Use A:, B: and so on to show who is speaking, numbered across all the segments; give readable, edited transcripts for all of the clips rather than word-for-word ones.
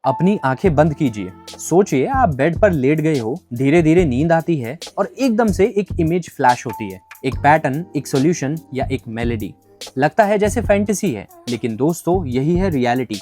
A: अपनी आंखें बंद कीजिए। सोचिए आप बेड पर लेट गए हो, धीरे धीरे नींद आती है और एकदम से एक इमेज फ्लैश होती है, एक पैटर्न, एक सॉल्यूशन या एक मेलोडी। लगता है जैसे फैंटेसी है, लेकिन दोस्तों यही है रियलिटी।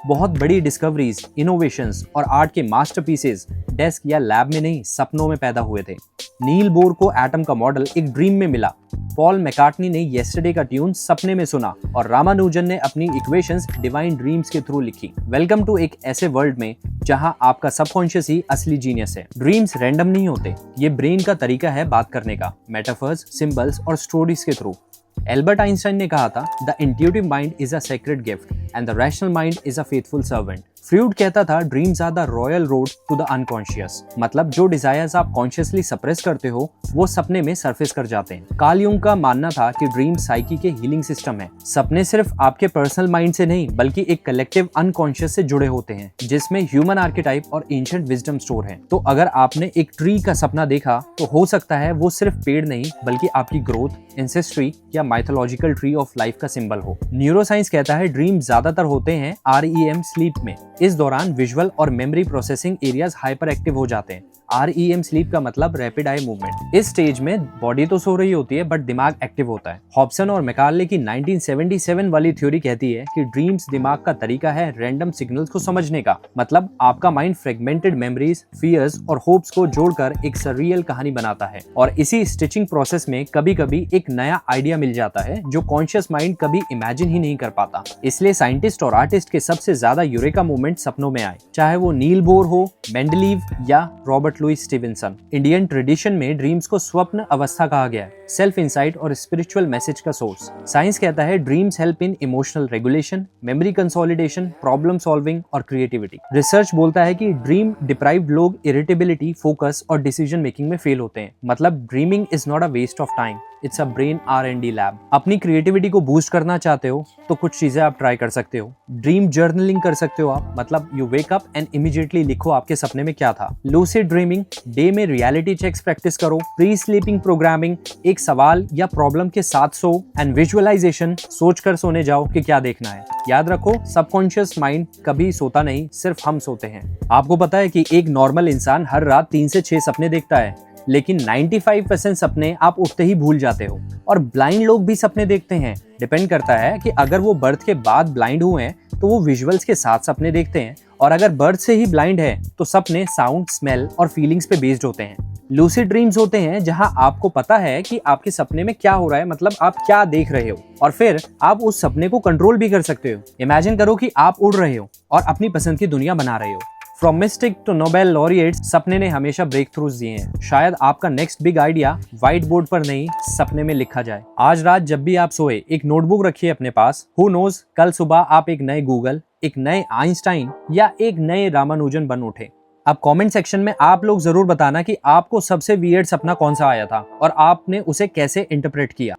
A: बहुत बड़ी डिस्कवरीज, इनोवेशंस और आर्ट के मास्टरपीसेस डेस्क या लैब में नहीं, सपनों में पैदा हुए थे। नील बोर को एटम का मॉडल एक ड्रीम में मिला, पॉल मैकार्टनी ने येस्टरडे का ट्यून सपने में सुना और रामानुजन ने अपनी इक्वेशंस डिवाइन ड्रीम्स के थ्रू लिखी। वेलकम टू एक ऐसे वर्ल्ड में जहां आपका सबकॉन्शियस ही असली जीनियस है। ड्रीम्स रैंडम नहीं होते, ये ब्रेन का तरीका है बात करने का, मेटाफर्स, सिंबल्स और स्टोरीज के थ्रू। एल्बर्ट आइंस्टाइन ने कहा था, the intuitive mind is a sacred gift and the rational mind is a faithful servant. Freud कहता था, dreams are the royal road to the unconscious. मतलब जो डिजायर्स आप कॉन्शियसली सप्रेस करते हो वो सपने में सरफेस कर जाते हैं। कार्ल युंग का मानना था कि ड्रीम साइकी के हीलिंग सिस्टम है। सपने सिर्फ आपके पर्सनल माइंड से नहीं बल्कि एक कलेक्टिव अनकॉन्शियस से जुड़े होते हैं, जिसमें ह्यूमन आर्केटाइप और एंशिएंट विजडम स्टोर है। तो अगर आपने एक ट्री का सपना देखा तो हो सकता है वो सिर्फ पेड़ नहीं बल्कि आपकी ग्रोथ, एंसेस्ट्री या माइथोलॉजिकल ट्री ऑफ लाइफ का सिंबल हो। न्यूरोसाइंस कहता है ड्रीम ज्यादातर होते हैं REM स्लीप में। इस दौरान विजुअल और memory processing areas hyper active हो जाते हैं। REM स्लीप का मतलब रैपिड आई मूवमेंट। इस स्टेज में बॉडी तो सो रही होती है बट दिमाग एक्टिव होता है। हॉब्सन और मैकार्ले की 1977 वाली थ्योरी कहती है कि ड्रीम्स दिमाग का तरीका है रैंडम सिग्नल्स को समझने का। मतलब आपका माइंड फ्रेगमेंटेड मेमोरीज, फियर्स और होप्स को जोड़कर एक सररियल कहानी बनाता है और इसी स्टिचिंग प्रोसेस में कभी कभी एक नया आइडिया मिल जाता है जो कॉन्शियस माइंड कभी इमेजिन ही नहीं कर पाता। इसलिए साइंटिस्ट और आर्टिस्ट के सबसे ज्यादा यूरेका मूवमेंट सपनों में आए, चाहे वो नील बोर हो, मेंडलीव या Robert Louis Stevenson. Indian tradition में ड्रीम्स को स्वप्न अवस्था कहा गया है, सेल्फ इंसाइट और स्पिरिचुअल मैसेज का सोर्स। साइंस कहता है dreams help in emotional regulation, memory consolidation, problem solving और क्रिएटिविटी। रिसर्च बोलता है कि ड्रीम डिप्राइव्ड लोग इरिटेबिलिटी, फोकस और डिसीजन मेकिंग में फेल होते हैं। मतलब dreaming is not a waste of time, it's a brain R&D lab. अपनी क्रिएटिविटी को बूस्ट करना चाहते हो तो कुछ चीजें आप ट्राई कर सकते हो। ड्रीम जर्नलिंग कर सकते हो आप, मतलब you wake up and immediately लिखो आपके सपने में क्या था। लूसिड ड्रीमिंग, डे में रियलिटी चेक्स प्रैक्टिस करो। प्री स्लीपिंग प्रोग्रामिंग, एक सवाल या प्रॉब्लम के साथ सो। एंड विजुअलाइजेशन, सोच कर सोने जाओ कि क्या देखना है। याद रखो, सबकॉन्शियस माइंड कभी सोता नहीं, सिर्फ हम सोते हैं। आपको पता है कि एक नॉर्मल इंसान हर रात 3 से 6 सपने देखता है, लेकिन 95% सपने आप उठते ही भूल जाते हो। और ब्लाइंड लोग भी सपने देखते हैं। डिपेंड करता है कि अगर वो बर्थ के बाद ब्लाइंड हुए हैं तो वो विजुअल्स के साथ सपने देखते हैं, और अगर बर्थ से ही ब्लाइंड है तो सपने साउंड, स्मेल और फीलिंग्स पे बेस्ड होते हैं। लूसिड ड्रीम्स होते हैं जहां आपको पता है कि आपके सपने में क्या हो रहा है, मतलब आप क्या देख रहे हो, और फिर आप उस सपने को कंट्रोल भी कर सकते हो। इमेजिन करो कि आप उड़ रहे हो और अपनी पसंद की दुनिया बना रहे हो। From mystic to Nobel laureates, सपने ने हमेशा ब्रेक थ्रूज दिए हैं। शायद आपका next big idea whiteboard पर नहीं, सपने में लिखा जाए। आज रात जब भी आप सोए, एक नोटबुक रखिए अपने पास। हु नोज, कल सुबह आप एक नए गूगल, एक नए आइंस्टाइन या एक नए रामानुजन बन उठे। अब कमेंट सेक्शन में आप लोग जरूर बताना कि आपको सबसे वियर्ड सपना कौन सा आया था और आपने उसे कैसे इंटरप्रेट किया।